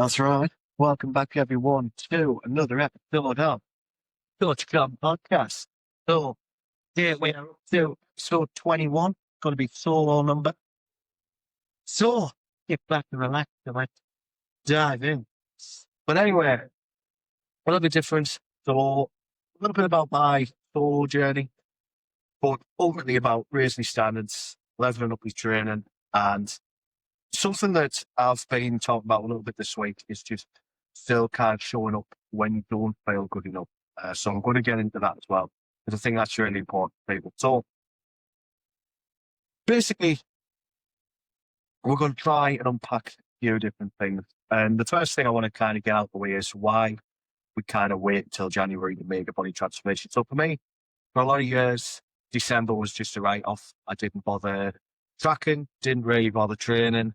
That's right. Welcome back, everyone, to another episode of Dutch Club Podcast. So, here we are up to episode 21, going to be solo number. So, get back and relax and let's dive in. But anyway, a little bit different. So, a little bit about my solo journey, but ultimately about raising his standards, leveling up his training, and something that I've been talking about a little bit this week is just still kind of showing up when you don't feel good enough. So I'm going to get into that as well, because I think that's really important for people. So basically, we're going to try and unpack a few different things. And the first thing I want to kind of get out of the way is why we kind of wait until January to make a body transformation. So for me, for a lot of years, December was just a write-off. I didn't bother tracking, didn't really bother training.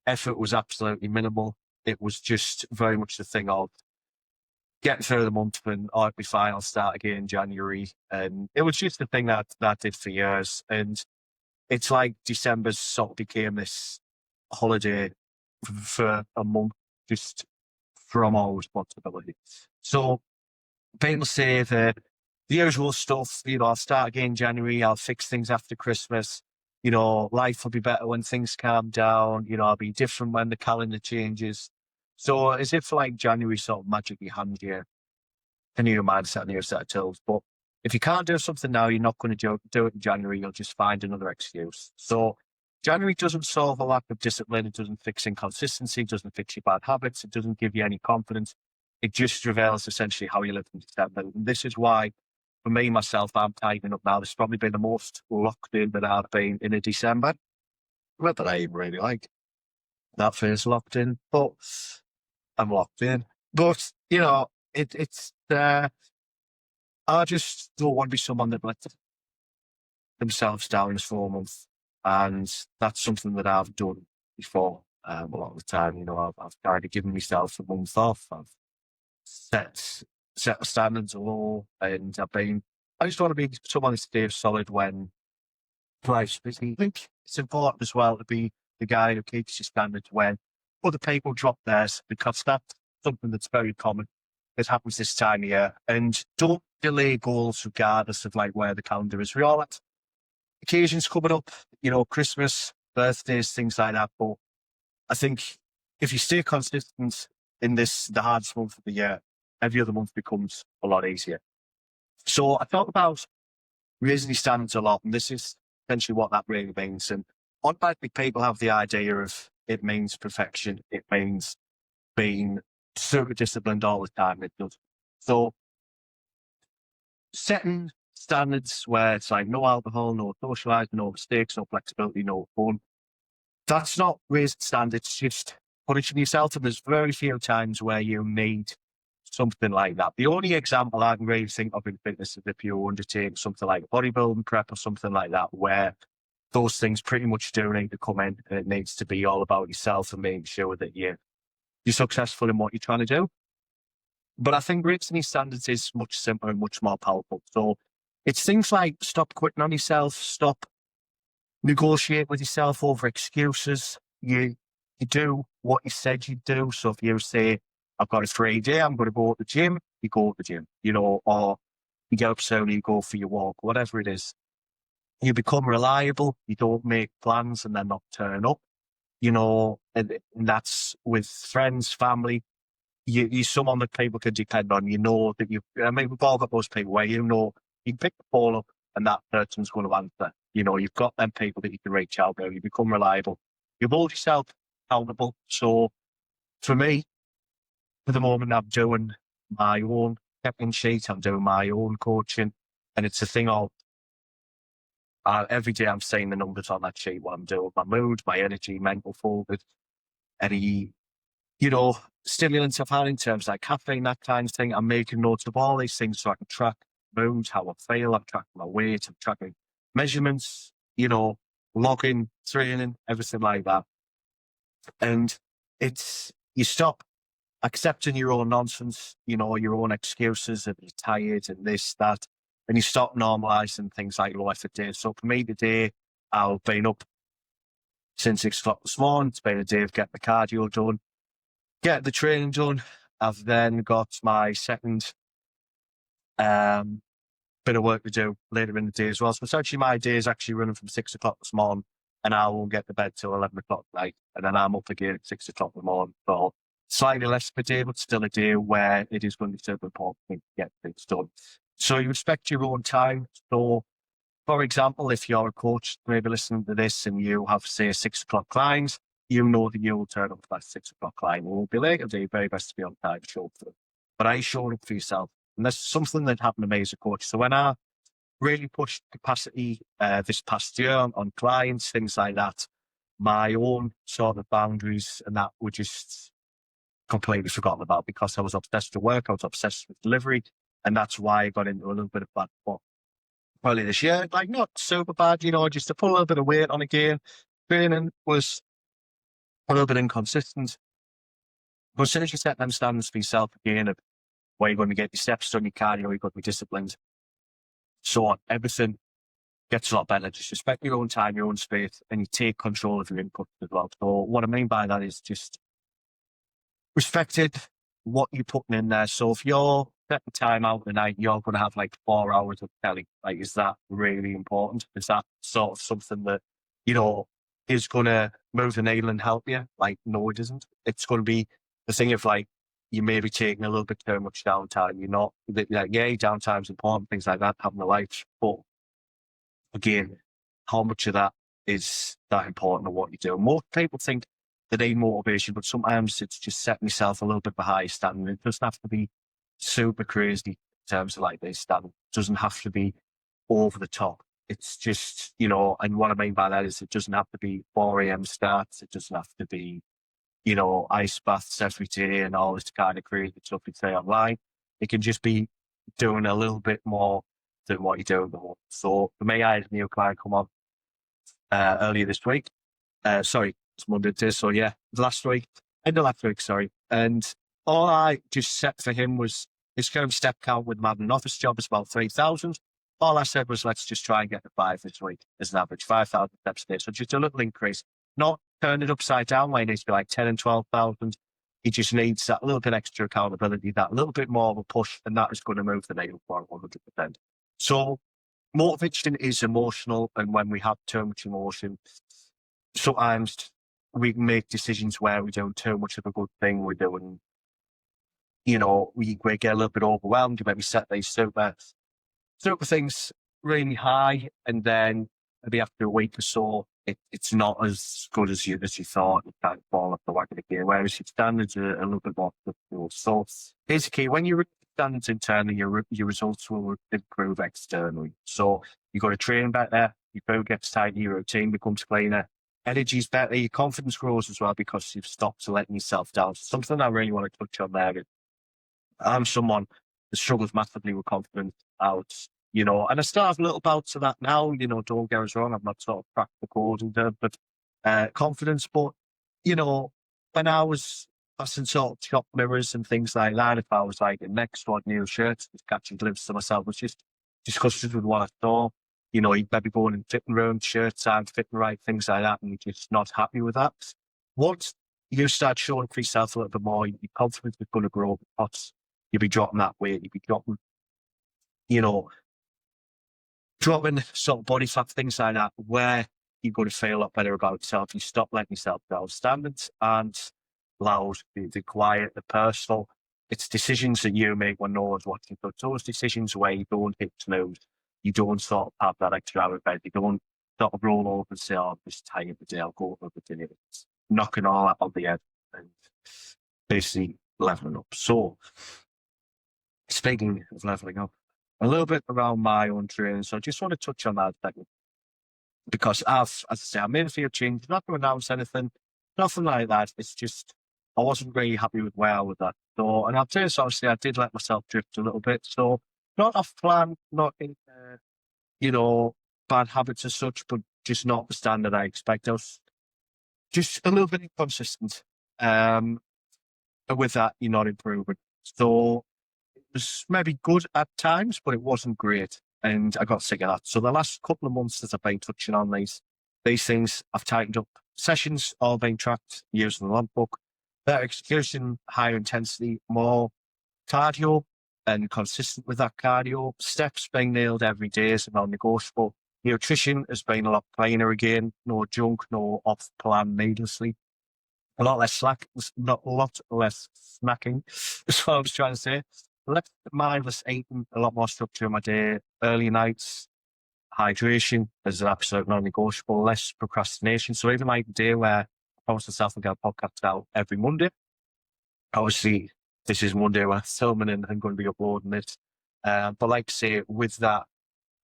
Effort was absolutely minimal. It was just very much the thing of getting through the month and I'll be fine, I'll start again in January. And it was just the thing that I did for years. And it's like December sort of became this holiday for a month, just from all responsibility. So people say that the usual stuff, I'll start again in January, I'll fix things after Christmas. Life will be better when things calm down. I'll be different when the calendar changes. So as if like January sort of magically hands you a new mindset, a new set of tools. But if you can't do something now, you're not going to do it in January. You'll just find another excuse. So January doesn't solve a lack of discipline. It doesn't fix inconsistency. It doesn't fix your bad habits. It doesn't give you any confidence. It just reveals essentially how you live in December. And this is why, for me, myself, I'm tightening up now. This has probably been the most locked in that I've been in a December. Not that I even really like that phrase, locked in, but I'm locked in. But, I just don't want to be someone that lets themselves down for a month. And that's something that I've done before a lot of the time. I've kind of given myself a month off. I've set the standards low, and I just want to be someone that stays solid when life's busy. I think it's important as well to be the guy who keeps his standards when other people drop theirs, because that's something that's very common. It happens this time of year. And don't delay goals regardless of like where the calendar is. We all have occasions coming up, Christmas, birthdays, things like that. But I think if you stay consistent in the hardest month of the year, every other month becomes a lot easier. So I talk about raising your standards a lot, and this is essentially what that really means. And automatically people have the idea of it means perfection. It means being super disciplined all the time. It does. So setting standards where it's like no alcohol, no socializing, no mistakes, no flexibility, no fun. That's not raising standards, it's just punishing yourself. And there's very few times where you need something like that. The only example I can really think of in fitness is if you undertake something like bodybuilding prep or something like that, where those things pretty much do need to come in, and it needs to be all about yourself and making sure that you're successful in what you're trying to do. But I think raising these standards is much simpler and much more powerful. So it's things like stop quitting on yourself, stop negotiate with yourself over excuses. You do what you said you'd do. So if you say, I've got a free day, I'm going to go to the gym, you go to the gym, or you get up early, you go for your walk, whatever it is. You become reliable. You don't make plans and then not turn up, and that's with friends, family. You're someone that people can depend on. We've all got those people where you can pick the phone up and that person's going to answer. You've got them people that you can reach out to. You become reliable. You hold yourself accountable. So for me, for the moment, I'm doing my own check-in sheet. I'm doing my own coaching. And it's a thing of every day I'm seeing the numbers on that sheet, what I'm doing, my mood, my energy, mental focus, any, stimulants I've had in terms like caffeine, that kind of thing. I'm making notes of all these things so I can track mood, how I feel. I'm tracking my weight. I'm tracking measurements, logging, training, everything like that. And you stop accepting your own nonsense, your own excuses and you're tired and this, that, and you stop normalizing things like low effort days. So for me today, I've been up since 6 o'clock this morning. It's been a day of getting the cardio done. get the training done. I've then got my second bit of work to do later in the day as well. So essentially my day is actually running from 6 o'clock this morning, and I won't get to bed till 11 o'clock at night. And then I'm up again at 6 o'clock in the morning. So slightly less of a day, but still a day where it is going to be super important to get things done. So you respect your own time. So for example, if you're a coach, maybe listening to this and you have, say, a 6 o'clock client, you know that you will turn up for that 6 o'clock client. You won't be late. You'll do your very best to be on time, show up for them. But are you showing up for yourself? And that's something that happened to me as a coach. So when I really pushed capacity this past year on clients, things like that, my own sort of boundaries and that were just completely forgotten about because I was obsessed with work. I was obsessed with delivery. And that's why I got into a little bit of bad spot early this year. Like, not super bad, just to put a little bit of weight on again. Training was a little bit inconsistent. But as soon as you set them standards for yourself again of where you're going to get your steps done, your cardio, you've got to be disciplined, so on, everything gets a lot better. Just respect your own time, your own space, and you take control of your input as well. So what I mean by that is just respected what you're putting in there. So if you're setting time out the night, you're going to have like 4 hours of telly. Like, is that really important? Is that sort of something that, is going to move the needle and help you? Like, no, it isn't. It's going to be the thing of like, you may be taking a little bit too much downtime. You're not, like, yeah, downtime's important, things like that, having a life. But again, how much of that is that important to what you do? Most people think they need motivation, but sometimes it's just setting yourself a little bit behind standing. It doesn't have to be super crazy in terms of like this standing. It doesn't have to be over the top. It's just, and what I mean by that is it doesn't have to be 4 a.m. starts. It doesn't have to be, ice baths every day and all this kind of crazy stuff you say online. It can just be doing a little bit more than what you do at the moment. So for me, I had a new client come on earlier this week. Sorry, it's Monday today. So yeah, end of last week, sorry. And all I just set for him was his current step count with him an office job is about 3,000. All I said was, let's just try and get to 5 this week as an average, 5,000 steps a day. So just a little increase, not turn it upside down where it needs to be like 10 and 12,000. He just needs that little bit extra accountability, that little bit more of a push, and that is going to move the needle for 100%. So motivation is emotional, and when we have too much emotion, sometimes we make decisions where we're doing too much of a good thing. We're doing, we get a little bit overwhelmed. You maybe set these super things really high, and then maybe after a week or so, it's not as good as you thought. You can't fall off the wagon again. Whereas your standards are a little bit more difficult. So here's the key: when you reach standards internally, your results will improve externally. So you got to train better. Your food gets tighter. Your routine becomes cleaner. Energy's better. Your confidence grows as well because you've stopped letting yourself down. So something I really want to touch on there is I'm someone that struggles massively with confidence out, and I still have little bouts of that now, don't get us wrong, I'm not sort of cracked the code and but confidence, but, when I was passing sort of shop mirrors and things like that, if I was like the next one new shirt, just catching glimpses of myself, was just disgusted with what I saw. You'd maybe going in fitting room, shirts aren't fitting right, things like that, and you're just not happy with that. Once you start showing for yourself a little bit more, your confidence is going to grow because you'll be dropping that weight, you'll be dropping, dropping sort of body fat, things like that, where you're going to feel a lot better about yourself. You stop letting yourself down. Standards and loud, the quiet, the personal. It's decisions that you make when no one's watching. So it's those decisions where you don't hit snooze. You don't sort of have that extra hour of bed. You don't sort of roll over and say, I'm just tired today, I'll go over the dinner. It's knocking all that on the head and basically leveling up. So speaking of leveling up, a little bit around my own training. So I just want to touch on that second, because as I say, I made a few changes, not to announce anything, nothing like that. It's just, I wasn't really happy with where I was at. So, and I'll tell you, so obviously I did let myself drift a little bit. So not off plan, not in, bad habits as such, but just not the standard I expect. I was just a little bit inconsistent. And with that, you're not improving. So it was maybe good at times, but it wasn't great. And I got sick of that. So the last couple of months that I've been touching on these things, I've tightened up. Sessions all being tracked using the logbook. better execution, higher intensity, more cardio, and consistent with that cardio. Steps being nailed every day is non-negotiable. Nutrition has been a lot plainer again. No junk, no off-plan needlessly. A lot less slack, not a lot less snacking. That's what I was trying to say. Less mindless eating, a lot more structure in my day. Early nights, hydration is an absolute non-negotiable. Less procrastination. So even like a day where I promise myself and get a podcast out every Monday. Obviously, this is Monday when I'm filming and I'm going to be uploading it. But like I say, with that,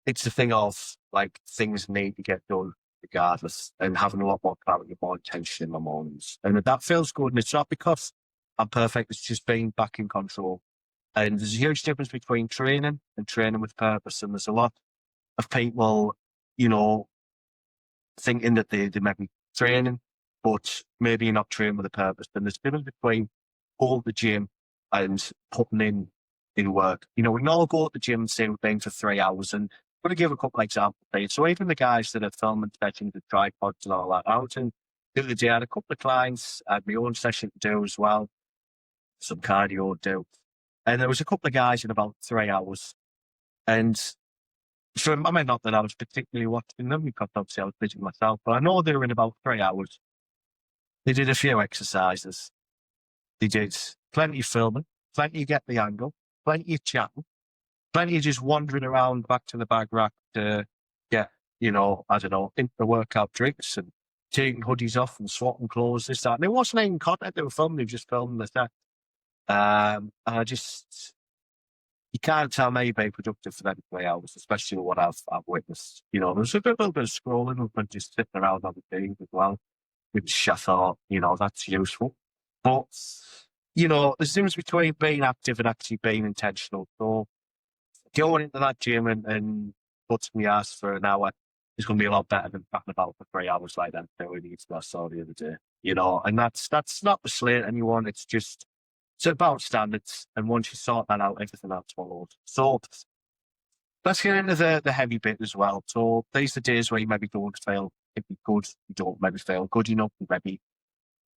it's the thing of like things need to get done regardless, and having a lot more clarity, more intention in my mornings. And that feels good. And it's not because I'm perfect, it's just being back in control. And there's a huge difference between training and training with purpose. And there's a lot of people, you know, thinking that they might be training, but maybe not training with a purpose. And there's a difference between going to the gym and putting in work. You know, we can all go to the gym and say we've been for 3 hours, and I'm going to give a couple of examples. So even the guys that are filming sessions with tripods and all that out, and the other day I had a couple of clients, I had my own session to do as well, some cardio to do. And there was a couple of guys in about 3 hours. And I mean, not that I was particularly watching them because obviously I was busy myself, but I know they were in about 3 hours. They did a few exercises. They did plenty of filming, plenty of get the angle, plenty of chatting, plenty of just wandering around back to the bag rack to get, you know, I don't know, into the workout drinks and taking hoodies off and swapping clothes, this, that. And it wasn't even content they were filming, they were just filming the set. And you can't tell me being productive for them 3 hours, especially what I've witnessed. You know, there's a little bit of scrolling and just sitting around on the things as well, which I thought, you know, that's useful. But, you know, there's a difference between being active and actually being intentional. So going into that gym and putting my ass for an hour is going to be a lot better than talking about for 3 hours like that I saw the other day. You know, and that's not to slate anyone. It's just, it's about standards. And once you sort that out, everything else follows. So let's get into the heavy bit as well. So these are the days where you maybe don't feel good, you don't maybe feel good enough, you maybe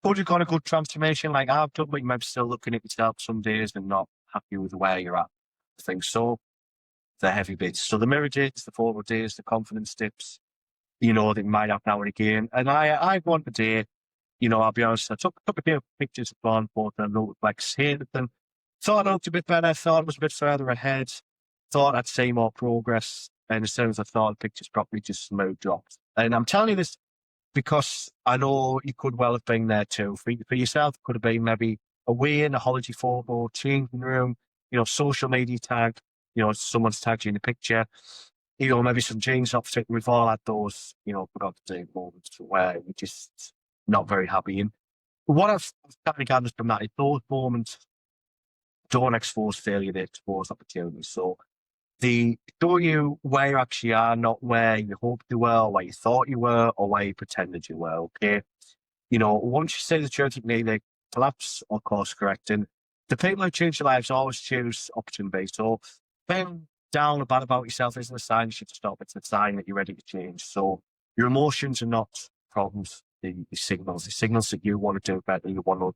you've got a good transformation like I've done, but you might be still looking at yourself some days and not happy with where you're at. I think so. The heavy bits. So the mirror days, the photo days, the confidence dips, you know, that you might have now and again. And I want a day, you know, I'll be honest, I took a few pictures of Blonde Port and looked like hated them. Thought I looked a bit better, thought it was a bit further ahead, thought I'd see more progress. And as soon as I thought the pictures properly, just smooth dropped. And I'm telling you this because I know you could well have been there too. For yourself, it could have been maybe away in a holiday photo, changing room, you know, social media tag, you know, someone's tagged you in the picture, you know, maybe some jeans not fitting. We've all had those, you know, forgot to say moments where we're just not very happy. And what I've kind of gathered from that is those moments don't expose failure, they expose opportunity. So they show you where you actually are, not where you hoped you were, or where you thought you were, or where you pretended you were. Okay. You know, once you say the truth, you can either collapse or course correct. And the people who change their lives always choose option B. So being down or bad about yourself isn't a sign you should stop. It's a sign that you're ready to change. So your emotions are not problems, the signals. The signals that you want to do better, you want to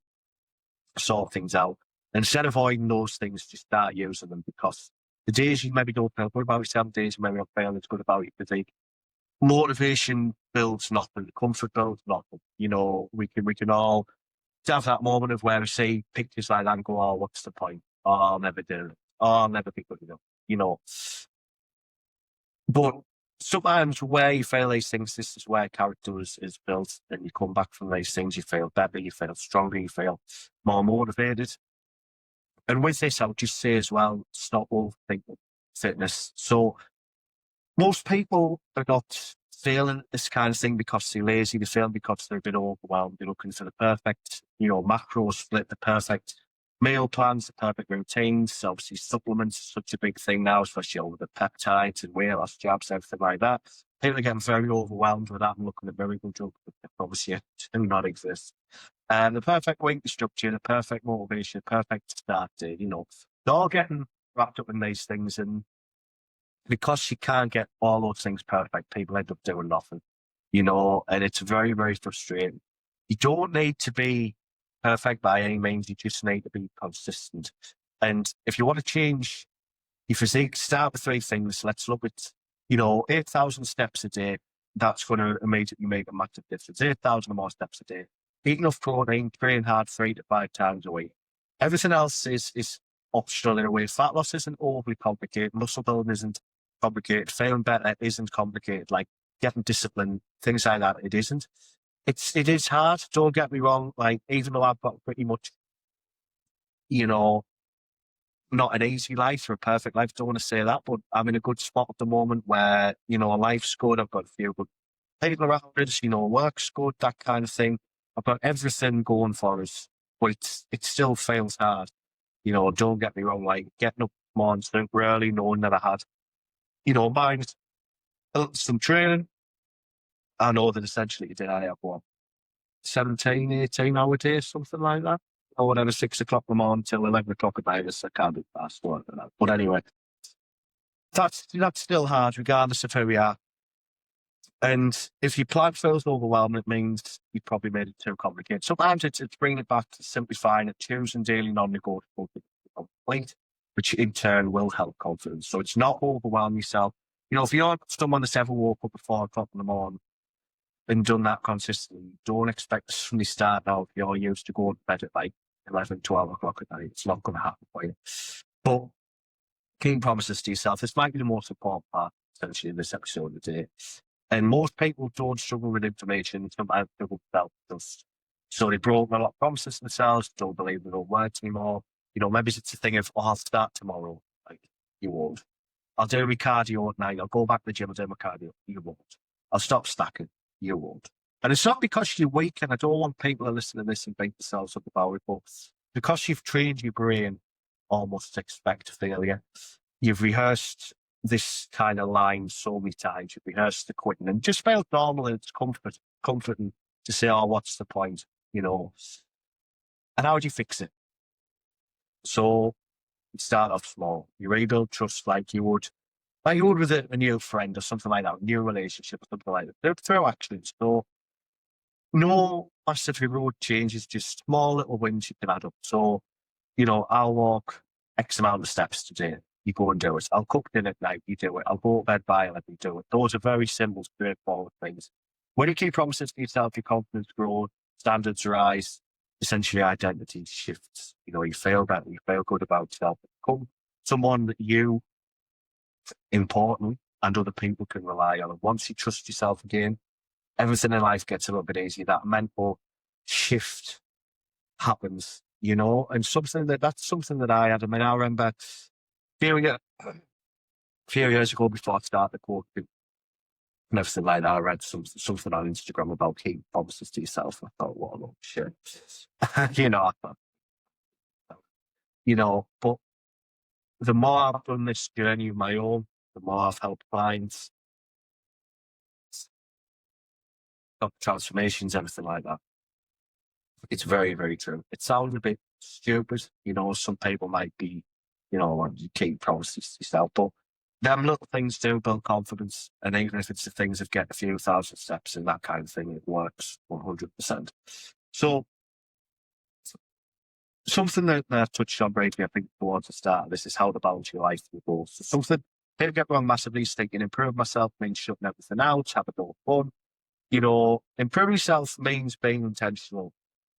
sort things out. Instead of avoiding those things, just start using them, because the days you maybe don't feel good about yourself, the days you maybe don't feel as good about your physique, motivation builds nothing, comfort builds nothing. You know, we can all have that moment of where we see pictures like that and go, oh, what's the point? Oh, I'll never do it. Oh, I'll never be good enough. You know. But sometimes where you feel these things, this is where character is built, and you come back from these things, you feel better, you feel stronger, you feel more motivated. And with this, I would just say as well, stop overthinking fitness. So most people are not failing this kind of thing because they're lazy. They're failing because they're a bit overwhelmed. They're looking for the perfect, you know, macro split, the perfect meal plans, the perfect routines. Obviously, supplements are such a big thing now, especially over the peptides and weight loss jabs, everything like that. People are getting very overwhelmed with that and looking at miracle drugs that obviously do not exist. And the perfect weekly structure, the perfect motivation, the perfect start date, you know, they're all getting wrapped up in these things. And because you can't get all those things perfect, people end up doing nothing, you know, and it's very, very frustrating. You don't need to be perfect by any means. You just need to be consistent. And if you want to change your physique, start with three things. Let's look at, 8,000 steps a day. That's going to immediately make a massive difference. 8,000 or more steps a day. Eat enough protein, train hard 3 to 5 times a week. Everything else is optional in a way. Fat loss isn't overly complicated. Muscle building isn't complicated. Feeling better isn't complicated. Like getting discipline, things like that, it isn't. It is hard. Don't get me wrong. Like, even though I've got pretty much, you know, not an easy life or a perfect life, don't want to say that, but I'm in a good spot at the moment where, life's good. I've got a few good people around us, work's good, that kind of thing. I've got everything going for us, but it still feels hard. Don't get me wrong, like getting up morning super early, knowing that I had, mind some training. I know that essentially today I have what, 17, 18 hour days, something like that. Or whatever, 6 o'clock in the morning till 11 o'clock at night. I can't do fast work than that. But anyway, that's still hard, regardless of who we are. And if your plan feels overwhelming, it means you've probably made it too complicated. Sometimes it's bringing it back to simplifying it, choosing daily non-negotiable to complete, which in turn will help confidence. So it's not overwhelm yourself. If you're someone that's ever woke up at 4 o'clock in the morning and done that consistently, don't expect to suddenly start out. You're used to going to bed at like 11, 12 o'clock at night. It's not going to happen for you. But keeping promises to yourself, this might be the most important part, essentially, in this episode of the day. And most people don't struggle with information. Sometimes struggle with self-trust. So they broke a lot of promises to themselves, don't believe they don't work anymore. Maybe it's a thing of, I'll start tomorrow. Like, you won't. I'll do my cardio at night. I'll go back to the gym and do my cardio. You won't. I'll stop stacking. You won't. And it's not because you're weak, and I don't want people to listen to this and beat themselves up about it, but because you've trained your brain almost to expect failure. You've rehearsed this kind of line so many times. You've rehearsed the quitting and just felt normal, and it's comforting to say, oh, what's the point? And how do you fix it? So you start off small. You rebuild trust like you would with a new friend or something like that, a new relationship or something like that. Through actions. So no massive heroic changes, just small little wins you can add up. So, I'll walk X amount of steps today. You go and do it. I'll cook dinner at night. You do it. I'll go to bed by 11. You do it. Those are very simple, straightforward things. When you keep promises to yourself, your confidence grows, standards rise, essentially identity shifts. You feel better. You feel good about yourself. Become someone that you, importantly, and other people can rely on. And once you trust yourself again, everything in life gets a little bit easier. That mental shift happens, and that's something that I had. I mean, I remember a few years ago, before I started coaching and everything like that, I read something on Instagram about keeping promises to yourself. I thought, what a load of shit. I thought, but the more I've done this journey of my own, the more I've helped clients, got transformations, everything like that. It's very, very true. It sounds a bit stupid, some people might be, you keep promises to yourself, but them little things do build confidence. And even if it's the things of get a few thousand steps and that kind of thing, it works 100%. So something that I touched on briefly, I think, towards the start of this is how to balance your life with goals. So something people get wrong massively is thinking improve myself means shutting everything out, have a bit of fun. Improving yourself means being intentional,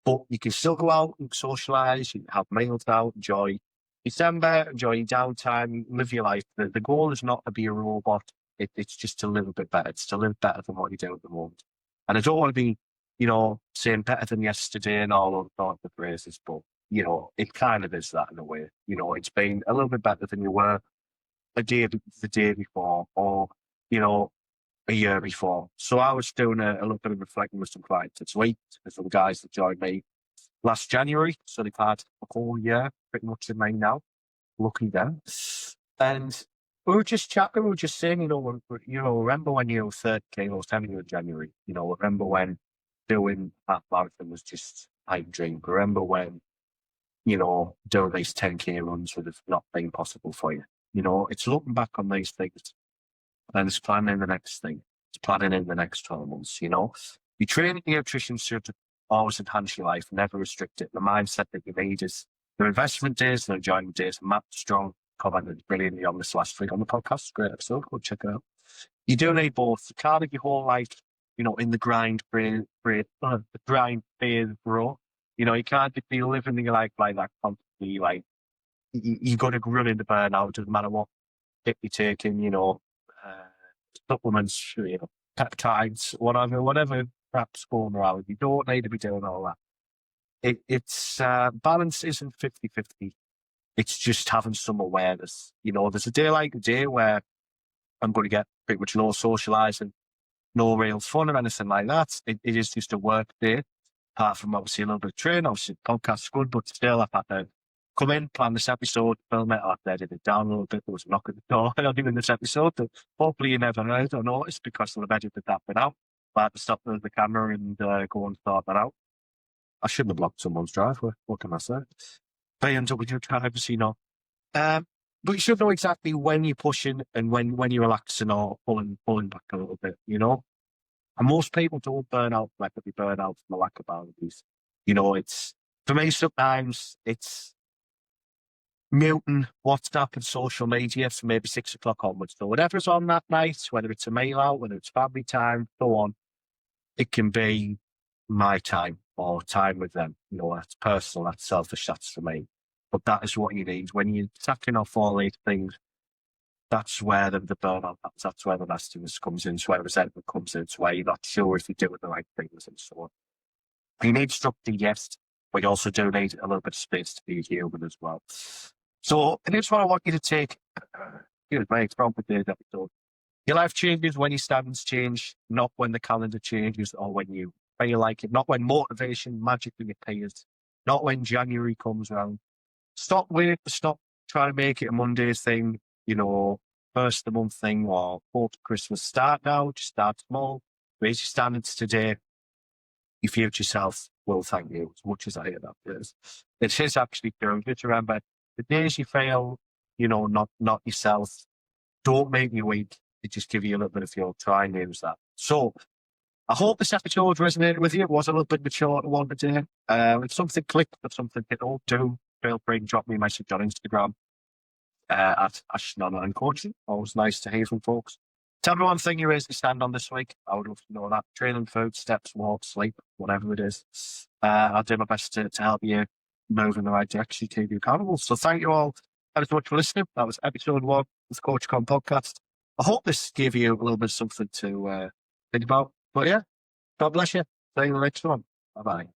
but you can still go out and socialise, you can have meals out, enjoy December, enjoy your downtime, live your life. The goal is not to be a robot. It's just to live a bit better. It's to live better than what you do at the moment. And I don't want to be, saying better than yesterday and all those sorts of phrases, but, it kind of is that in a way. It's been a little bit better than you were the day before, or, a year before. So I was doing a little bit of reflecting with some clients this week, with some guys that joined me last January. So they've had a whole year pretty much in mind now. Lucky them. And we were just chatting, we were just saying, remember when you were 30K, I was telling you in January, remember when doing half marathon was just a pipe dream. Remember when, doing these 10K runs would have not been possible for you. It's looking back on these things. And it's planning the next thing. It's planning in the next 12 months, Your training and nutrition should always enhance your life, never restrict it. The mindset that you need is the investment days, the enjoyment days. Matt Strong commented brilliantly on this last week on the podcast. Great episode. Go check it out. You do need both. You can't live your whole life, in the the grind phase, bro. You can't just be living your life like that constantly. Like, you got to run into burnout. Doesn't matter what hit you're taking, supplements, peptides, whatever perhaps going around. You don't need to be doing all that. It's balance isn't 50-50. It's just having some awareness. There's a day like today where I'm going to get pretty much no socialising, no real fun or anything like that. It is just a work day, apart from obviously a little bit of training. Obviously, the podcast's good, but still, I've had to come in, plan this episode, film it, I've edited it down a little bit. There was a knock at the door earlier in this episode that hopefully you never heard or noticed because I've edited that bit out. But I had to stop the camera and go and sort that out. I shouldn't have blocked someone's driveway. What can I say? BMW drivers, but you should know exactly when you're pushing and when you're relaxing or pulling back a little bit, And most people don't burn out like they burn out from a lack of boundaries. It's, for me, sometimes it's muting WhatsApp and social media from maybe 6 o'clock onwards. So whatever's on that night, whether it's a mail out, whether it's family time, so on, it can be my time or time with them. That's personal, that's selfish, that's for me. But that is what you need. When you're sacking off all these things, that's where the burnout, that's where the nastiness comes in, it's where resentment comes in, it's where you're not sure if you're doing the right things and so on. You need structure, yes, but you also do need a little bit of space to be human as well. So, and here's what I want you to take. Here's my example for today's episode. Your life changes when your standards change, not when the calendar changes or when you feel like it, not when motivation magically appears, not when January comes around. Stop trying to make it a Monday thing, first of the month thing or post Christmas. Start now, just start small. Raise your standards today. Your future self will thank you as much as I hear that phrase. It is actually true. Just remember, the days you fail, not yourself, don't make you weak. It just give you a little bit of fuel. Try and use that. So, I hope this episode resonated with you. It was a little bit of a short one today. If something clicked, if something hit all, feel free to drop me a message on Instagram at @ashnon_coaching. Always nice to hear from folks. Tell me one thing you raised to stand on this week. I would love to know that. Training, food, steps, walk, sleep, whatever it is. I'll do my best to help you move in the right direction, keep you accountable. So thank you all ever so much for listening. That was episode 1 of the Coach Con podcast. I hope this gave you a little bit of something to think about. But yeah, God bless you. See you in the next one. Bye-bye.